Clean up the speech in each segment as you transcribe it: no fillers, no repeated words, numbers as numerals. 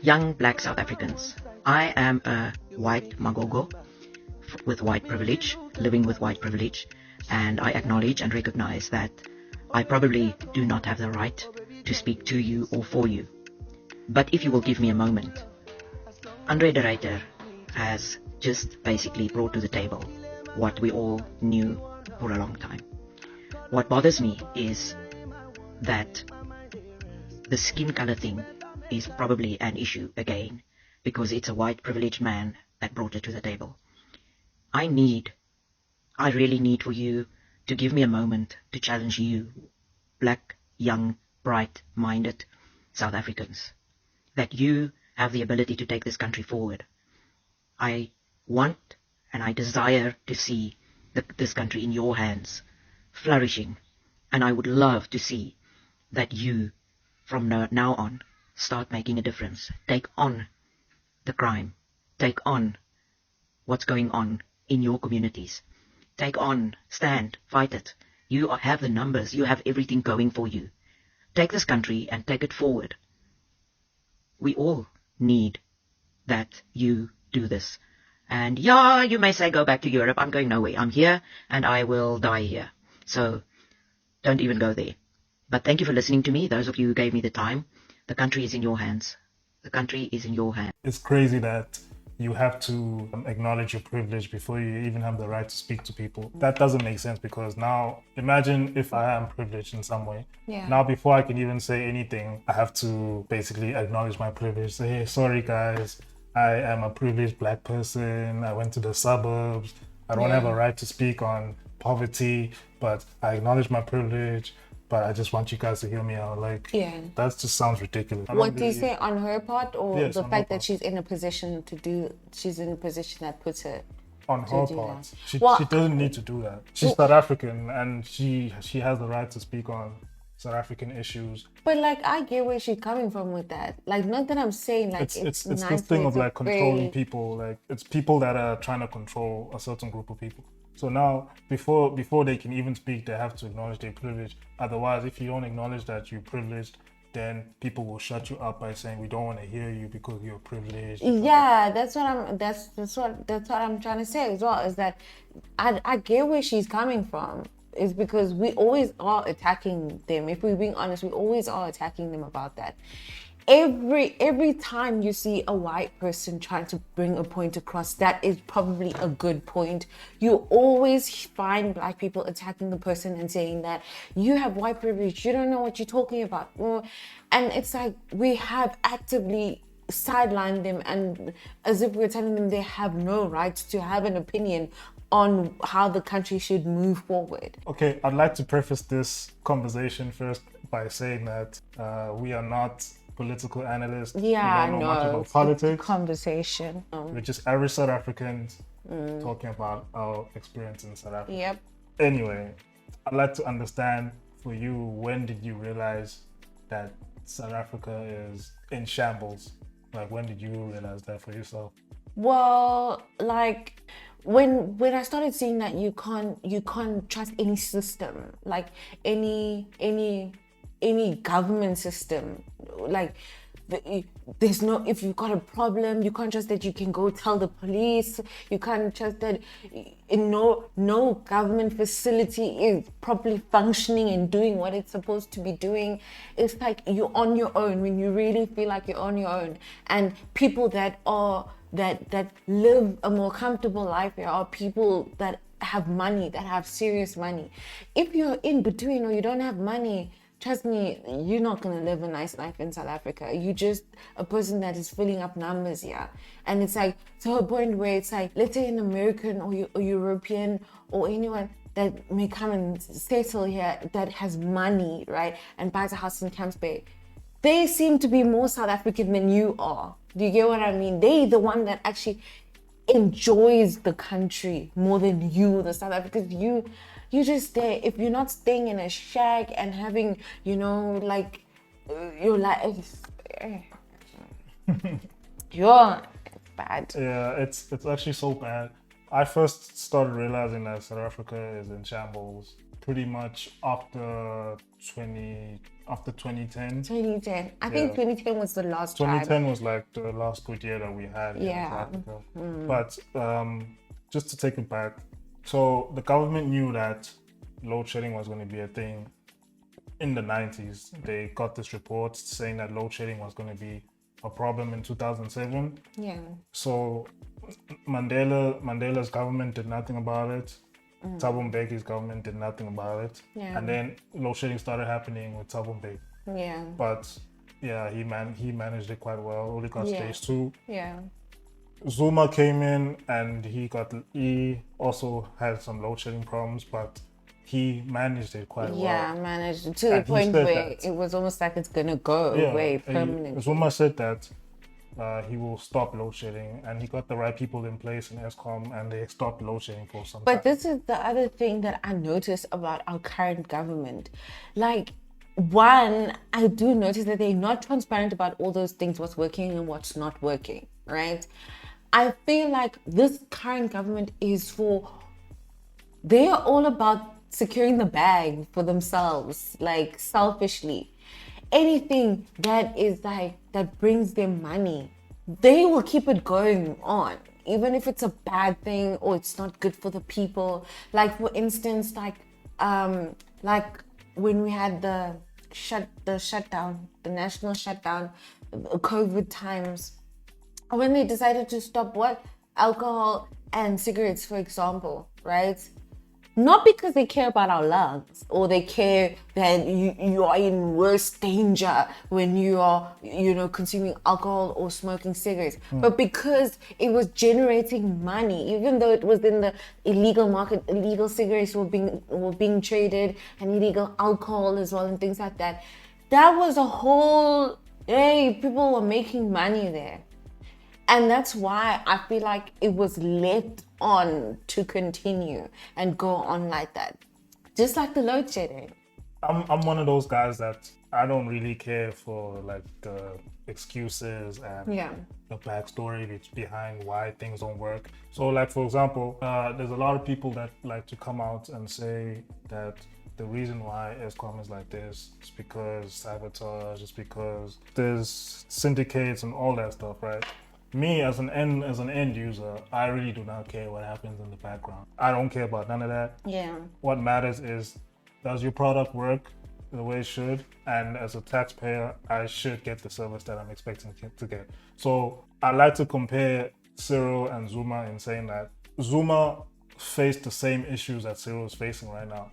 Young black South Africans. I am a white Magogo with white privilege, living with white privilege, and I acknowledge and recognize that I probably do not have the right to speak to you or for you. But if you will give me a moment, Andre de Ruyter has just basically brought to the table what we all knew for a long time. What bothers me is that the skin color thing is probably an issue again, because it's a white privileged man that brought it to the table. I really need for you to give me a moment to challenge you, black, young, bright-minded South Africans, that you have the ability to take this country forward. I want and I desire to see this country in your hands, flourishing, and I would love to see that you, from now on, start making a difference. Take on the crime. Take on what's going on in your communities. Take on, stand, fight it. You have the numbers. You have everything going for you. Take this country and take it forward. We all need that you do this. And yeah, you may say go back to Europe. I'm going nowhere. I'm here and I will die here. So don't even go there. But thank you for listening to me. Those of you who gave me the time. The country is in your hands. The country is in your hands. It's crazy that you have to acknowledge your privilege before you even have the right to speak to people. That doesn't make sense, because now imagine if I am privileged in some way. Yeah. Now before I can even say anything, I have to basically acknowledge my privilege. Say, hey, sorry guys, I am a privileged black person. I went to the suburbs. I don't have a right to speak on poverty, but I acknowledge my privilege. But I just want you guys to hear me out. Like, that just sounds ridiculous. What do you say, on her part, or Yes, the on fact her that she's in a position that puts her on to her do part? that? She Well, doesn't need to do that. She's South African, and she has the right to speak on South African issues. But like, I get where she's coming from with that. Like, not that I'm saying like It's nice, this thing but of it's like controlling very... people. Like, it's people that are trying to control a certain group of people. So now, before they can even speak, they have to acknowledge their privilege. Otherwise, if you don't acknowledge that you're privileged, then people will shut you up by saying, we don't want to hear you because you're privileged. Yeah, that's what I'm trying to say as well, is that I get where she's coming from. Is because we always are attacking them. If we're being honest, we always are attacking them about that. Every time you see a white person trying to bring a point across that is probably a good point, you always find black people attacking the person and saying that you have white privilege, you don't know what you're talking about. And it's like, we have actively sidelined them, and as if we're telling them they have no right to have an opinion on how the country should move forward. Okay, I'd like to preface this conversation first by saying that we are not political analysts. Yeah, we don't know much about it's politics. a conversation. We're just average South Africans talking about our experience in South Africa. Yep. Anyway, I'd like to understand, for you, when did you realize that South Africa is in shambles? Like, when did you realize that for yourself? Well, like, when I started seeing that you can't trust any system, like any government system, like there's no, if you've got a problem, you can't trust that you can go tell the police. You can't trust that no government facility is properly functioning and doing what it's supposed to be doing. It's like you're on your own when you really feel like you're on your own. And people that live a more comfortable life here are people that have money, that have serious money. If you're in between or you don't have money, trust me, you're not going to live a nice life in South Africa. You're just a person that is filling up numbers here. And it's like, to a point where it's like, let's say an American or European or anyone that may come and settle here that has money, right, and buys a house in Camps Bay, they seem to be more South African than you are. Do you get what I mean? They the one that actually enjoys the country more than you, the South Africans. You just there. If you're not staying in a shack and having, like, your life, you're bad. Yeah, it's actually so bad. I first started realizing that South Africa is in shambles pretty much after 2010. 2010. I think Yeah. 2010 was the last time. 2010 was like the last good year that we had in Yeah. South Africa. But just to take it back, so the government knew that load shedding was going to be a thing in the 90s. They got this report saying that load shedding was going to be a problem in 2007. Yeah. So Mandela's government did nothing about it. Thabo Mbeki's government did nothing about it. Yeah. And then load shedding started happening with Thabo Mbeki. Yeah. But yeah, he managed it quite well. Only got Yeah. stage 2. Yeah. Zuma came in and he also had some load shedding problems, but he managed it quite Yeah, well. managed to the And he point said where that. it was almost like it's gonna go Yeah, away and permanently. Zuma said that he will stop load shedding, and he got the right people in place in ESCOM, and they stopped load shedding for some But time. this is the other thing that I notice about our current government. Like, one, I do notice that they're not transparent about all those things, what's working and what's not working, right? I feel like this current government they are all about securing the bag for themselves, like selfishly. Anything that is like, that brings them money, they will keep it going on, even if it's a bad thing or it's not good for the people. Like, for instance, like when we had the shutdown, the national shutdown, COVID times, when they decided to stop alcohol and cigarettes, for example, right? Not because they care about our lungs or they care that you are in worse danger when you are, consuming alcohol or smoking cigarettes, but because it was generating money. Even though it was in the illegal market, illegal cigarettes were being traded, and illegal alcohol as well, and things like that. That was a whole, people were making money there. And that's why I feel like it was left on to continue and go on like that. Just like the load shedding. I'm one of those guys that I don't really care for like the excuses and Yeah. the backstory that's behind why things don't work. So like, for example, there's a lot of people that like to come out and say that the reason why ESCOM is like this is because sabotage, it's because there's syndicates and all that stuff, right? Me as an end user, I really do not care what happens in the background. I don't care about none of that. Yeah. What matters is, does your product work the way it should? And as a taxpayer, I should get the service that I'm expecting to get. So I like to compare Cyril and Zuma in saying that Zuma faced the same issues that Cyril is facing right now.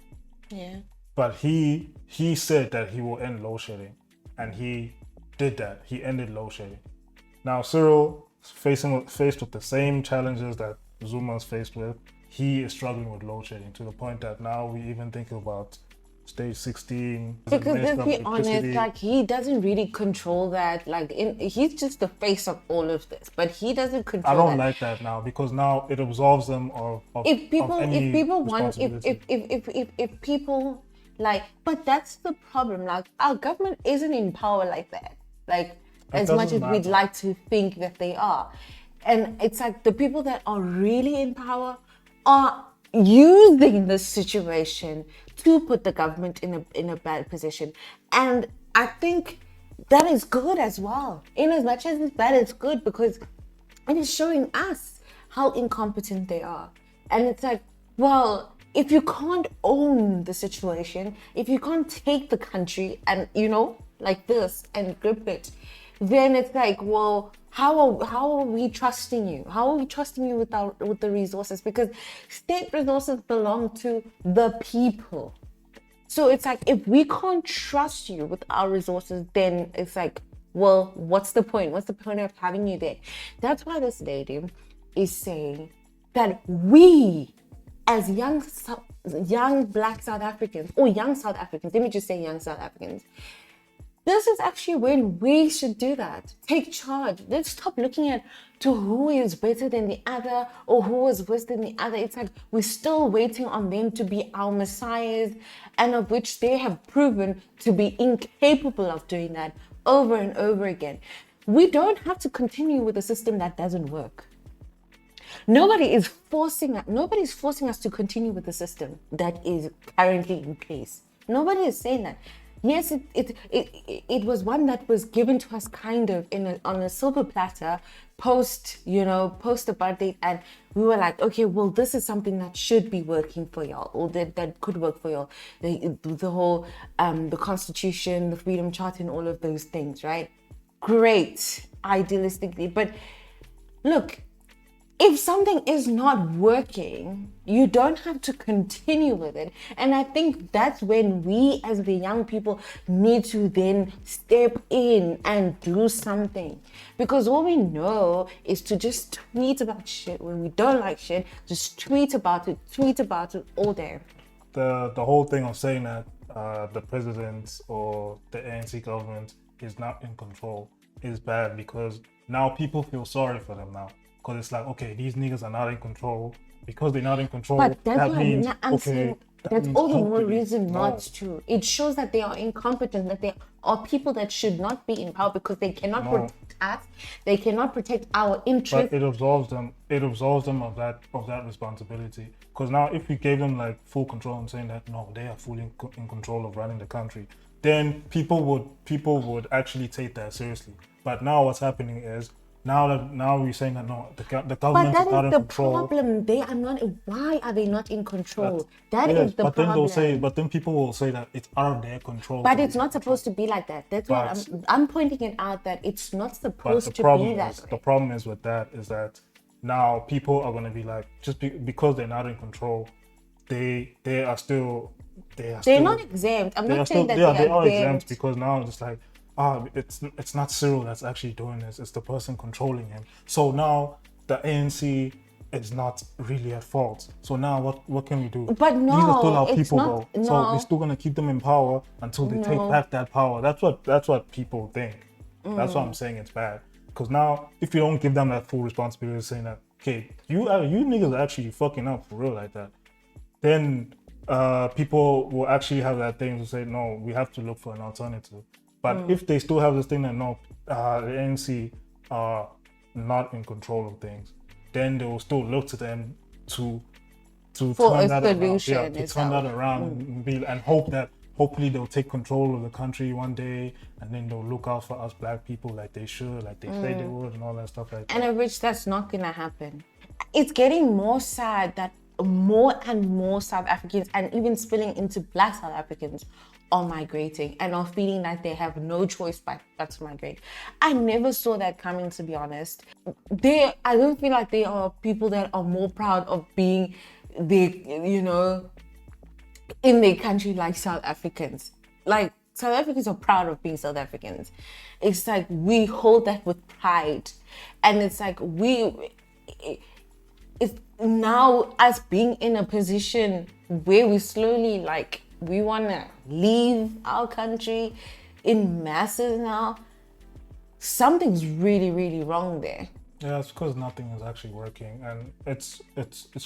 Yeah. But he said that he will end load shedding, and he did that. He ended load shedding. Now Cyril faced with the same challenges that Zuma's faced with. He is struggling with load shedding to the point that now we even think about stage 16. Because let's be honest, electricity. like, he doesn't really control that. Like, he's just the face of all of this, but he doesn't control I don't that. like that now, because now it absolves them of If people want, responsibility. if people like, but that's the problem. Like, our government isn't in power like that. Like, It as much as doesn't we'd matter. like to think that they are. And it's like the people that are really in power are using this situation to put the government in a bad position. And I think that is good as well. In as much as it's bad, it's good, because it is showing us how incompetent they are. And it's like, well, if you can't own the situation, if you can't take the country and, like this, and grip it, then it's like, well, how are we trusting you? How are we trusting you with the resources? Because state resources belong to the people. So it's like, if we can't trust you with our resources, then it's like, well, what's the point? What's the point of having you there? That's why this lady is saying that we, as young Black South Africans, or young South Africans, let me just say young South Africans, this is actually when we should do that. Take charge. Let's stop looking at to who is better than the other or who is worse than the other. It's like we're still waiting on them to be our messiahs, and of which they have proven to be incapable of doing that over and over again. We don't have to continue with a system that doesn't work. Nobody's forcing us to continue with the system that is currently in place. Nobody is saying that. Yes, it was one that was given to us kind of on a silver platter post apartheid, and we were like, okay, well, this is something that should be working for y'all, or that could work for y'all. The whole the Constitution, the Freedom Charter, and all of those things, right? Great, idealistically, but look, if something is not working, you don't have to continue with it. And I think that's when we as the young people need to then step in and do something. Because all we know is to just tweet about shit when we don't like shit, just tweet about it all day. The whole thing of saying that the president or the ANC government is not in control is bad, because now people feel sorry for them now. Because it's like, okay, these niggas are not in control. Because they're not in control, but that means, that's all the more reason not to. It shows that they are incompetent, that they are people that should not be in power, because they cannot protect us, they cannot protect our interests. But it absolves them of that responsibility. Because now, if we gave them like full control and saying that no, they are fully in control of running the country, then people would actually take that seriously. But now what's happening is, now we're saying that no, the government is not in control. But that is the problem. They are not. Why are they not in control? That is the problem. But then people will say that it's out of their control. But it's not supposed to be like that. That's what I'm pointing it out, that it's not supposed to be that way. The problem is with that is that now people are going to be like, just because they're not in control, they're not exempt. I'm not saying that they are exempt, because now it's like, it's not Cyril that's actually doing this, it's the person controlling him. So now the ANC is not really at fault. So now what can we do? But no, these are still our people not, though. So we're still gonna keep them in power until they take back that power. That's what people think. That's why I'm saying it's bad. Because now if you don't give them that full responsibility, saying that, okay, you niggas are actually fucking up for real like that, then people will actually have that thing to say, no, we have to look for an alternative. But if they still have this thing that no, the ANC are not in control of things, then they will still look to them to turn that around, and hope that hopefully they'll take control of the country one day, and then they'll look out for us black people like they should, like they say they would, and all that stuff like that. And I wish that's not gonna happen. It's getting more sad that more and more South Africans, and even spilling into Black South Africans, are migrating and are feeling that they have no choice but to migrate. I never saw that coming, to be honest. I don't feel like they are people that are more proud of being in their country like South Africans. Like, South Africans are proud of being South Africans. It's like we hold that with pride. And it's like it's now us being in a position where we slowly we want to leave our country in masses now. Something's really, really wrong there. Yeah, it's because nothing is actually working, and it's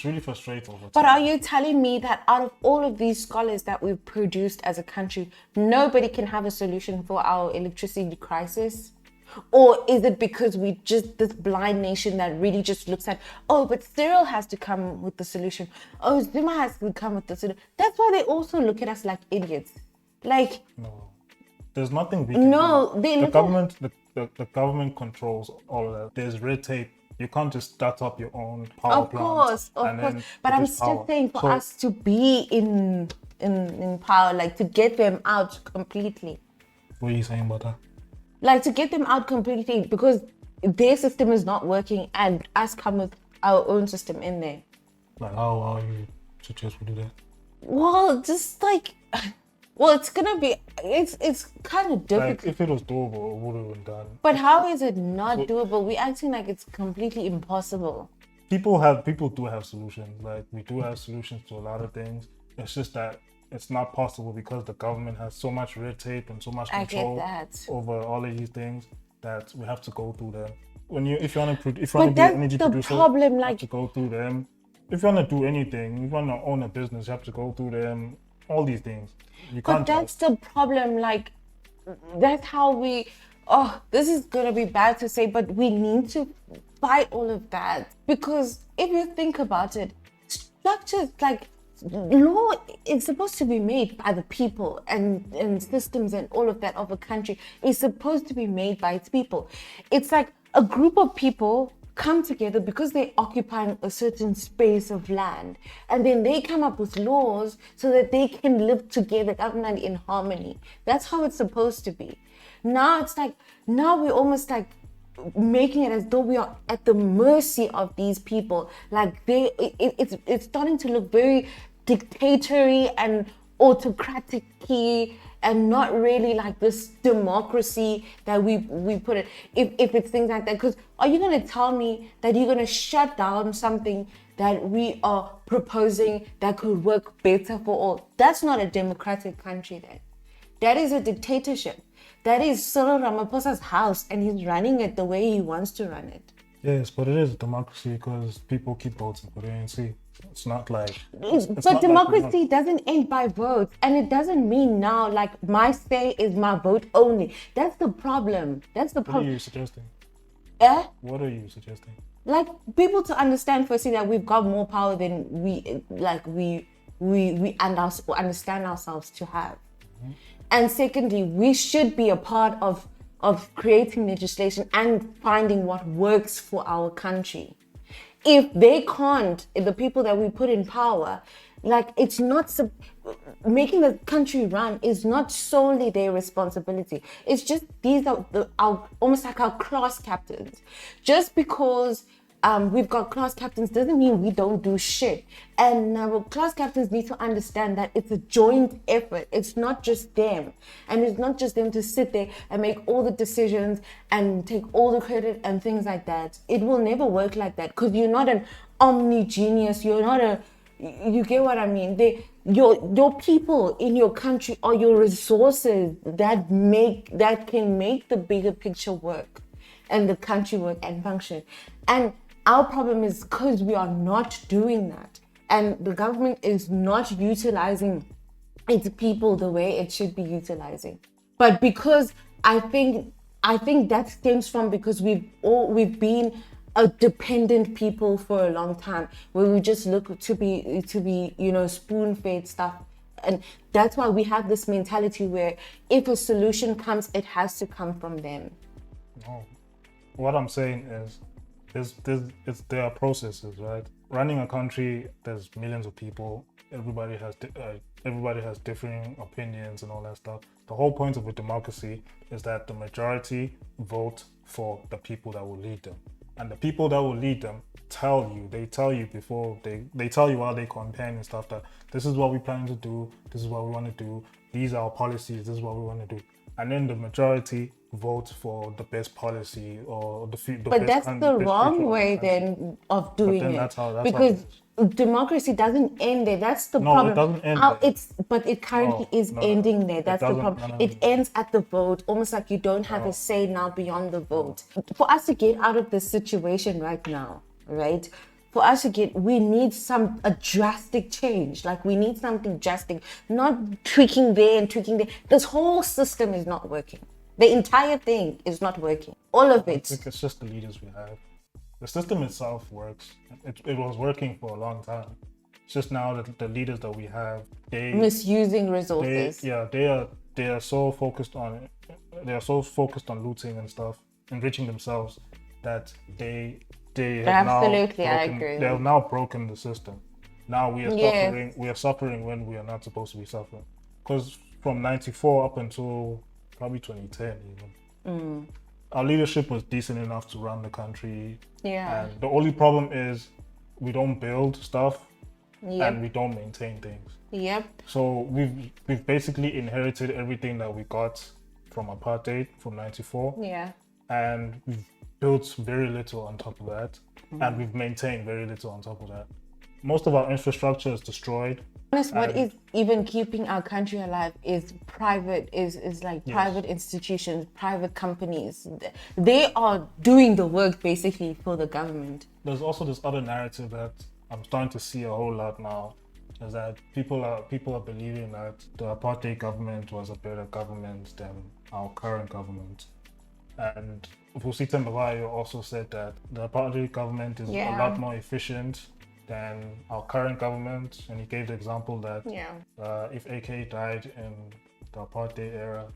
really frustrating. But are you telling me that out of all of these scholars that we've produced as a country, nobody can have a solution for our electricity crisis? Or is it because we just this blind nation that really just looks at, oh, but Cyril has to come with the solution. Oh, Zuma has to come with the solution. That's why they also look at us like idiots. Like, no, there's nothing we can do. The government controls all of that. There's red tape. You can't just start up your own power plant. Of course. But I'm still saying for us to be in power, like to get them out completely. What are you saying about that? Like to get them out completely, because their system is not working and us come with our own system in there. Like how you suggest we do that? Well, just it's gonna be, it's kind of difficult. Like if it was doable, it would have been done. But how is it not doable? We're acting like it's completely impossible. People do have solutions. Like we do have solutions to a lot of things. It's just that it's not possible because the government has so much red tape and so much control over all of these things that we have to go through them. If you want to be an energy producer, you have to go through them. If you want to do anything, if you want to own a business, you have to go through them. All these things. But that's the problem. Like, that's how we. Oh, this is gonna be bad to say, but we need to despite all of that, because if you think about it, structures like law is supposed to be made by the people, and systems and all of that of a country is supposed to be made by its people. It's like a group of people come together because they're occupying a certain space of land, and then they come up with laws so that they can live together, government in harmony. That's how it's supposed to be. Now it's like, now we're almost like making it as though we are at the mercy of these people. Like it's starting to look very dictatorial and autocratic, and not really like this democracy that we put it. If it's things like that, because are you going to tell me that you're going to shut down something that we are proposing that could work better for all? That's not a democratic country then. That is a dictatorship. That is Cyril Ramaphosa's house, and he's running it the way he wants to run it. Yes, but it is a democracy because people keep voting for the ANC. It's not like... But democracy doesn't end by votes, and it doesn't mean now like my say is my vote only. That's the problem. That's the What are problem. you suggesting? Eh? What are you suggesting? Like people to understand firstly that we've got more power than we understand ourselves to have. Mm-hmm. And secondly, we should be a part of creating legislation and finding what works for our country. If they can't, if the people that we put in power, like it's not, making the country run is not solely their responsibility. It's just, these are our almost like our class captains. Just because we've got class captains doesn't mean we don't do shit. And our class captains need to understand that it's a joint effort. It's not just them. And it's not just them to sit there and make all the decisions and take all the credit and things like that. It will never work like that because you're not an omni-genius. You're not you get what I mean? Your people in your country are your resources that can make the bigger picture work and the country work and function. And our problem is because we are not doing that, and the government is not utilizing its people the way it should be utilizing. But because I think that stems from because we've been a dependent people for a long time, where we just look to be spoon-fed stuff. And that's why we have this mentality where if a solution comes, it has to come from them. No. What I'm saying is there are processes, right? Running a country, there's millions of people. Everybody has differing opinions and all that stuff. The whole point of a democracy is that the majority vote for the people that will lead them. And the people that will lead them tell you before they tell you while they campaign and stuff that this is what we plan to do, this is what we want to do, these are our policies, this is what we want to do. And then the majority vote for the best policy or the but that's the wrong way then of doing it. That's because democracy doesn't end there. That's the problem. It doesn't end there. But it currently is ending there. That's the problem. It ends at the vote, almost like you don't have a say now beyond the vote. For us to get out of this situation right now, right? For us to we need a drastic change. Like we need something drastic, not tweaking there and tweaking there. This whole system is not working. The entire thing is not working. All of it. I think it's just the leaders we have. The system itself works. It was working for a long time. It's just now that the leaders that we have, they misusing resources. They are so focused on looting and stuff, enriching themselves, that they have absolutely, now I agree. They have now broken the system. Now we are suffering. We are suffering when we are not supposed to be suffering. Because from '94 up until probably 2010, even, our leadership was decent enough to run the country. Yeah. And the only problem is we don't build stuff, and we don't maintain things. Yep. So we've basically inherited everything that we got from apartheid from '94. Yeah. And we've built very little on top of that, and we've maintained very little on top of that. Most of our infrastructure is destroyed. What is even keeping our country alive is private institutions, private companies. They are doing the work basically for the government. There's also this other narrative that I'm starting to see a whole lot now, is that people are believing that the apartheid government was a better government than our current government. And Fusita Mbabayo also said that the apartheid government is a Yeah. lot more efficient than our current government, and he gave the example that if AK died in the apartheid era,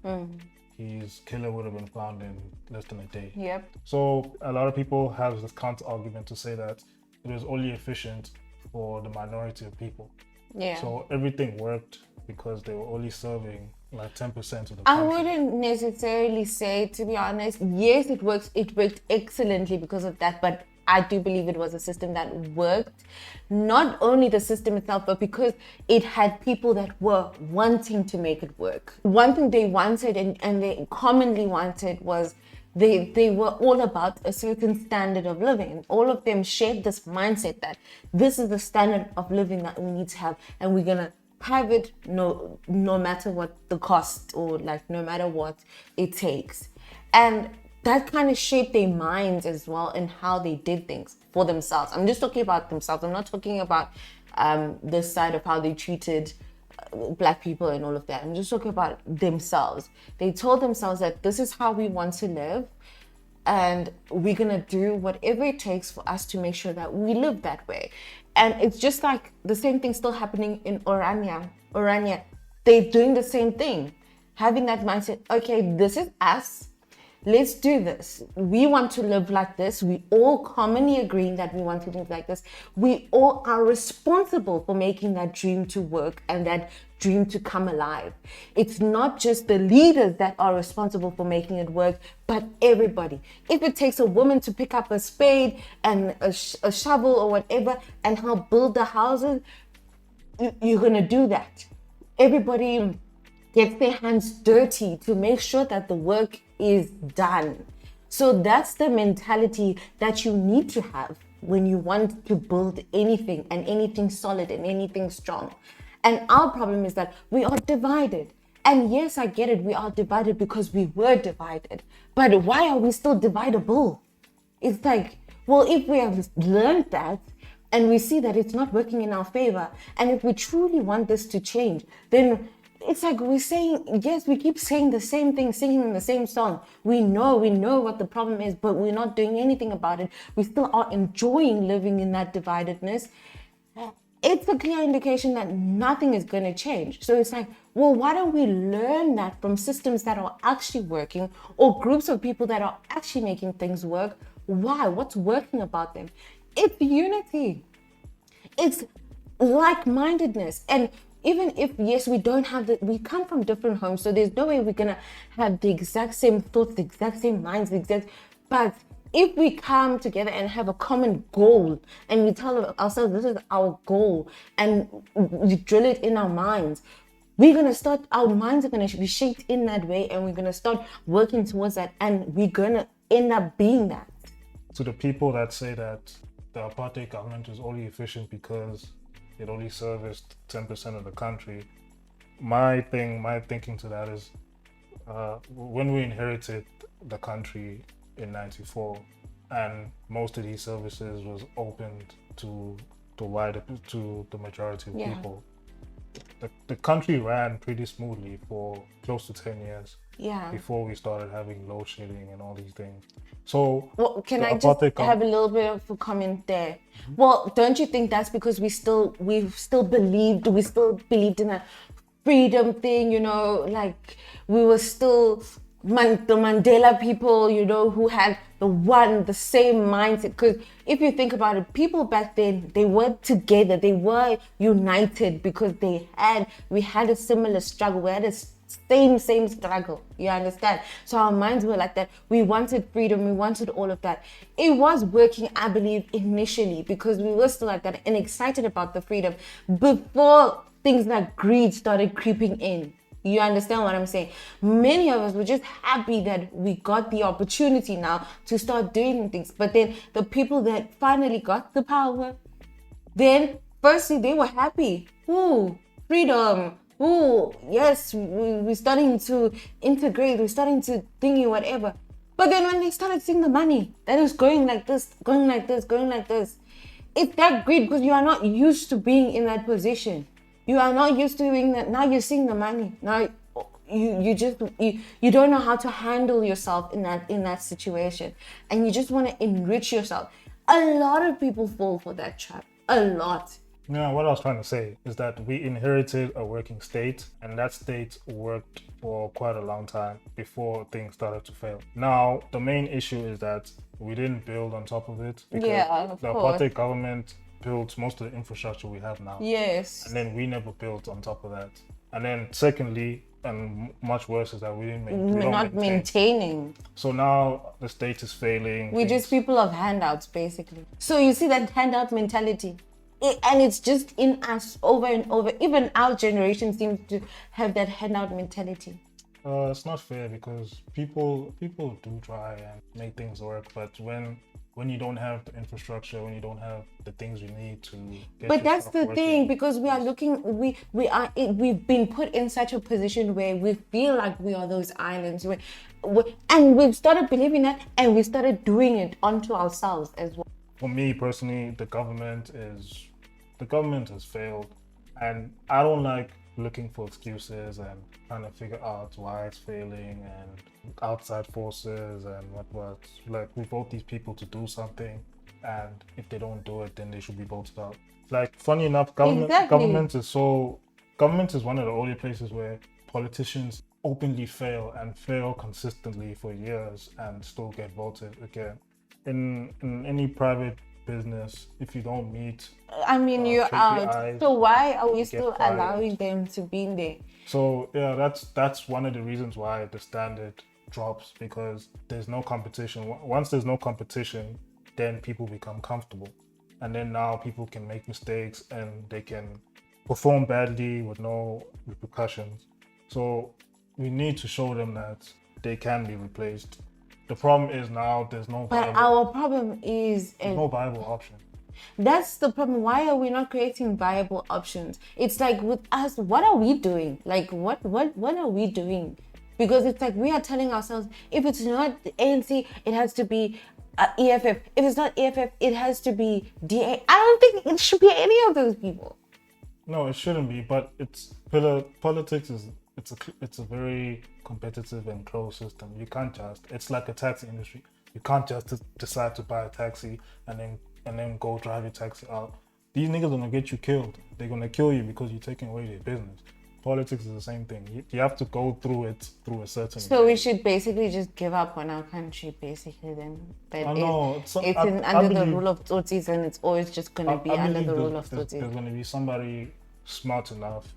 his killer would have been found in less than a day. Yep. So a lot of people have this counter argument to say that it was only efficient for the minority of people. Yeah. So everything worked because they were only serving like 10% of the I country. wouldn't necessarily say, to be honest, yes, it works. It worked excellently because of that, but I do believe it was a system that worked. Not only the system itself, but because it had people that were wanting to make it work. One thing they wanted and they commonly wanted was they were all about a certain standard of living. All of them shared this mindset that this is the standard of living that we need to have, and we're gonna have it no matter what the cost, or like no matter what it takes. And that kind of shaped their minds as well and how they did things for themselves. I'm just talking about themselves. I'm not talking about this side of how they treated Black people and all of that. I'm just talking about themselves. They told themselves that this is how we want to live, and we're gonna do whatever it takes for us to make sure that we live that way. And it's just like the same thing still happening in Orania. They're doing the same thing, having that mindset. Okay, this is us. Let's do this. We want to live like this. We all commonly agreeing that we want to live like this. We all are responsible for making that dream to work and that dream to come alive. It's not just the leaders that are responsible for making it work, but everybody. If it takes a woman to pick up a spade and a shovel or whatever and help build the houses, you're going to do that. Everybody gets their hands dirty to make sure that the work is done. So that's the mentality that you need to have when you want to build anything and anything solid and anything strong. And our problem is that we are divided. And yes, I get it, we are divided because we were divided. But why are we still dividable? It's like, well, if we have learned that and we see that it's not working in our favor, and if we truly want this to change, then it's like we're saying, yes, we keep saying the same thing, singing the same song. We know what the problem is, but we're not doing anything about it. We still are enjoying living in that dividedness. It's a clear indication that nothing is going to change. So it's like, well, why don't we learn that from systems that are actually working, or groups of people that are actually making things work? Why? What's working about them? It's unity. It's like-mindedness. And even if, yes, we don't have we come from different homes, so there's no way we're going to have the exact same thoughts, the exact same minds, but if we come together and have a common goal and we tell ourselves this is our goal and we drill it in our minds, we're going to start, our minds are going to be shaped in that way, and we're going to start working towards that, and we're going to end up being that. To the people that say that the apartheid government is only efficient because it only serviced 10% of the country, my thinking to that is, when we inherited the country in '94, and most of these services was opened to the majority of people, the country ran pretty smoothly for close to 10 years before we started having load shedding and all these things. So, well, can I just have a little bit of a comment there? Mm-hmm. Well, don't you think that's because we still believed in a freedom thing, you know, like we were still the Mandela people, you know, who had the same mindset? Because if you think about it, people back then, they were together, they were united because we had a similar struggle, we had a same struggle, you understand? So our minds were like that. We wanted freedom, we wanted all of that. It was working, I believe, initially, because we were still like that and excited about the freedom before things like greed started creeping in. You understand what I'm saying? Many of us were just happy that we got the opportunity now to start doing things. But then the people that finally got the power, then firstly they were happy. Ooh, freedom. Ooh, yes, we're starting to integrate, we're starting to thingy whatever. But then when they started seeing the money that is going like this, it's that greed, because you are not used to being in that position. You are not used to doing that. Now you're seeing the money. Now you don't know how to handle yourself in that situation, and you just want to enrich yourself. A lot of people fall for that trap. A lot. Yeah, what I was trying to say is that we inherited a working state, and that state worked for quite a long time before things started to fail. Now, the main issue is that we didn't build on top of it because Yeah, of the course. apartheid government built most of the infrastructure we have now. Yes. And then we never built on top of that. And then secondly, and much worse, is that we didn't We're don't not maintain. maintaining. So now the state is failing. We're just people of handouts, basically. So you see that handout mentality. And it's just in us over and over. Even our generation seems to have that handout mentality. It's not fair because people do try and make things work, but when you don't have the infrastructure, when you don't have the things you need to get But that's yourself the working, thing, because we are looking, we've been put in such a position where we feel like we are those islands, and we've started believing that, and we started doing it onto ourselves as well. For me personally, the government has failed, and I don't like looking for excuses and trying to figure out why it's failing and outside forces and what. Like, we vote these people to do something, and if they don't do it, then they should be voted out. Like, funny enough, Exactly. government is one of the only places where politicians openly fail and fail consistently for years and still get voted again. In any private business, if you don't meet, I mean, you're out. KPIs, So why are we get still fired. allowing them to be in there? so yeah, that's one of the reasons why the standard drops, because there's no competition. Once there's no competition, then people become comfortable, and then now people can make mistakes and they can perform badly with no repercussions. So we need to show them that they can be replaced. The problem is now there's no But our problem is, viable option. that's the problem. Why are we not creating viable options? It's like with us, what are we doing? Like, what are we doing? Because it's like we are telling ourselves, if it's not the ANC, it has to be EFF. If it's not EFF, it has to be DA. I don't think it should be any of those people. No, it shouldn't be. But politics is it's a very competitive and closed system. You can't just. It's like a taxi industry. You can't just decide to buy a taxi and then go drive your taxi out. These niggas gonna get you killed. They're gonna kill you because you're taking away their business. Politics is the same thing. You have to go through it through a certain. So we should basically just give up on our country, basically. Then, but I know. it's So under I the believe- rule of Tsotsis, and it's always just gonna be I under believe the rule there's- of there's Tsotsis. going to be somebody smart enough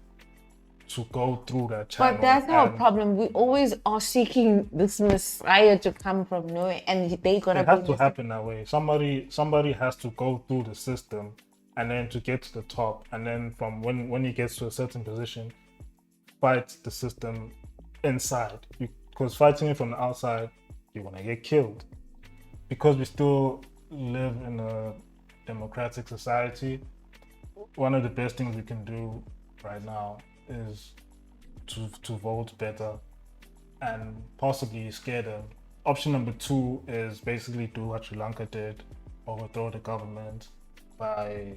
to go through that channel. But that's our and problem. We always are seeking this messiah to come from nowhere, and they gotta It has be to happen that way. Somebody has to go through the system, and then to get to the top, and then from when he gets to a certain position, fight the system inside. Because fighting it from the outside, you're gonna get killed. Because we still live in a democratic society, one of the best things we can do right now is to vote better and possibly scare them. Option number 2 is basically do what Sri Lanka did, overthrow the government by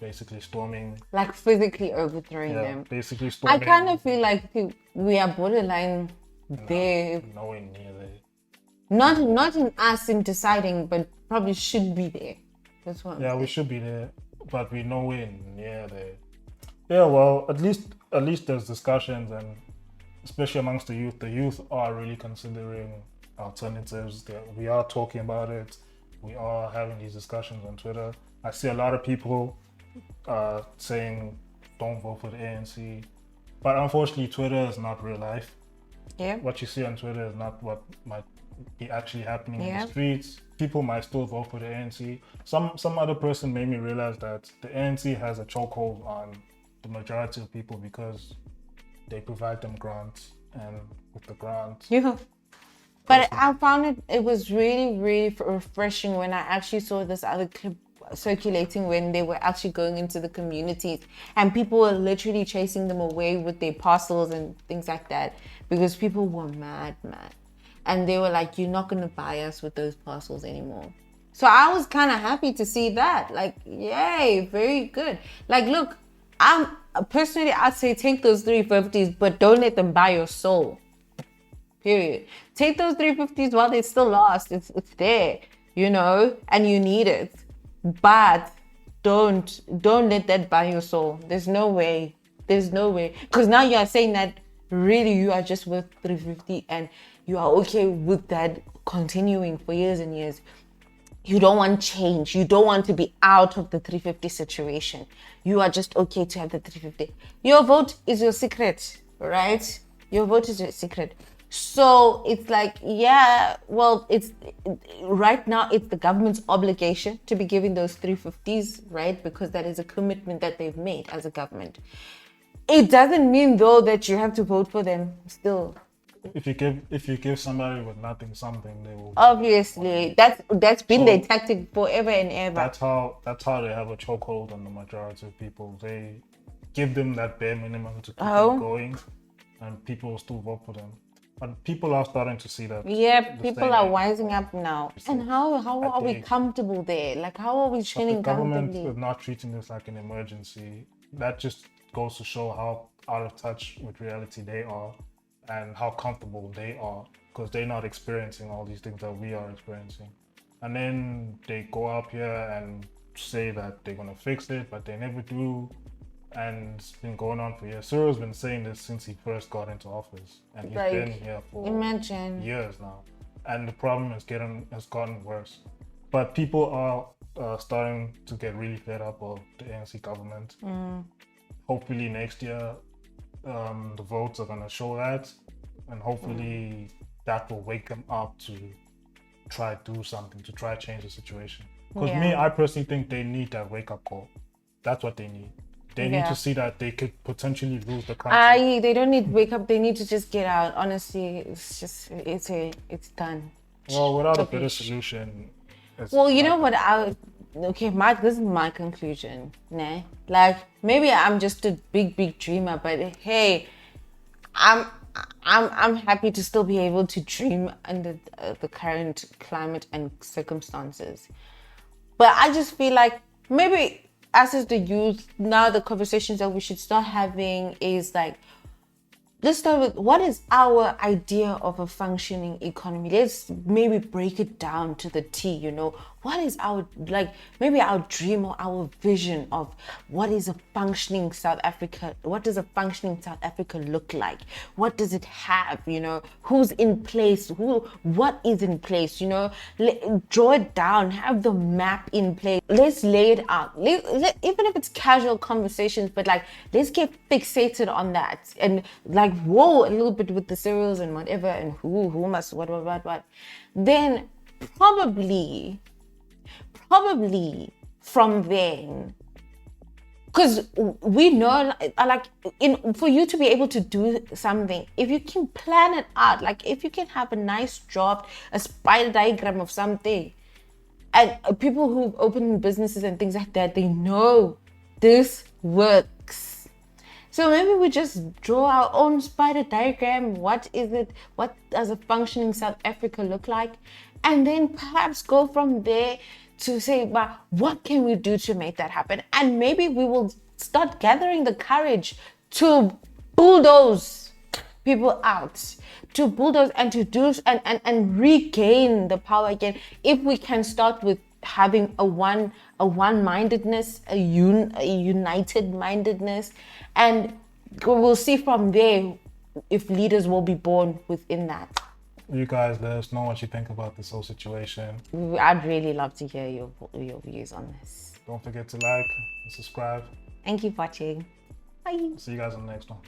basically storming. like physically overthrowing Yeah, them. basically I storming. kind of feel like we are borderline there. Nowhere near there. Not in us in deciding, but probably should be there. That's what. I'm Yeah, we saying. should be there, but we're nowhere near there. Yeah, well, at least there's discussions, and especially amongst the youth. The youth are really considering alternatives. We are talking about it. We are having these discussions on Twitter. I see a lot of people saying don't vote for the ANC, but unfortunately, Twitter is not real life. Yeah. What you see on Twitter is not what might be actually happening in Yeah. the streets. People might still vote for the ANC. Some other person made me realize that the ANC has a chokehold on the majority of people because they provide them grants, and with the grants, Yeah. But I found it was really, really refreshing when I actually saw this other clip circulating when they were actually going into the communities and people were literally chasing them away with their parcels and things like that because people were mad. And they were like, you're not going to buy us with those parcels anymore. So I was kind of happy to see that. Like, yay, very good. Like, look, Personally, I'd say take those 350s, but don't let them buy your soul. Period. Take those 350s while they still last. It's there, and you need it. But don't let that buy your soul. There's no way. Because now you are saying that really you are just worth 350 and you are okay with that continuing for years and years. You don't want change. You don't want to be out of the 350 situation. You are just okay to have the 350. Your vote is your secret, right? Your vote is your secret. So it's like, right now it's the government's obligation to be giving those 350s, right? Because that is a commitment that they've made as a government. It doesn't mean though that you have to vote for them still. If you give somebody with nothing something, they will. Obviously, that's been their tactic forever and ever. That's how they have a chokehold on the majority of people. They give them that bare minimum to keep them going, and people will still vote for them. But people are starting to see that. Yeah, people are wising up now. And how are we comfortable there? Like, how are we training comfortably? The government is not treating this like an emergency. That just goes to show how out of touch with reality they are. And how comfortable they are, because they're not experiencing all these things that we are experiencing. And then they go up here and say that they're gonna fix it, but they never do. And it's been going on for years. Cyril's been saying this since he first got into office, and he's been here for years now. And the problem has gotten worse. But people are starting to get really fed up of the ANC government. Hopefully next year, the votes are going to show that, and hopefully that will wake them up to try do something, to try change the situation. Because I personally think they need that wake-up call. That's what they need. They need to see that they could potentially lose the country. They don't need wake up. They need to just get out. Honestly, it's done. Well, without a better solution. Well, you know what? This is my conclusion. Nah, like maybe I'm just a big dreamer, but hey, I'm happy to still be able to dream under the current climate and circumstances. But I just feel like maybe us as the youth, now the conversations that we should start having is like, let's start with what is our idea of a functioning economy. Let's maybe break it down to the T, What is maybe our dream or our vision of what is a functioning South Africa? What does a functioning South Africa look like? What does it have, Who's in place? What is in place, Draw it down, have the map in place. Let's lay it out. Even if it's casual conversations, but let's get fixated on that. And a little bit with the cereals and whatever, and who must what. Then probably from then, because we know for you to be able to do something, if you can plan it out, if you can have a nice draft, a spider diagram of something, and people who've opened businesses and things like that, they know this works. So maybe we just draw our own spider diagram. What is it? What does a functioning South Africa look like? And then perhaps go from there to say, but what can we do to make that happen? And maybe we will start gathering the courage to bulldoze people out, to bulldoze and to do and regain the power again. If we can start with having a one-mindedness, a united mindedness, and we'll see from there if leaders will be born within that. You guys, let us know what you think about this whole situation. I'd really love to hear your views on this. Don't forget to like and subscribe. Thank you for watching. Bye. See you guys on the next one.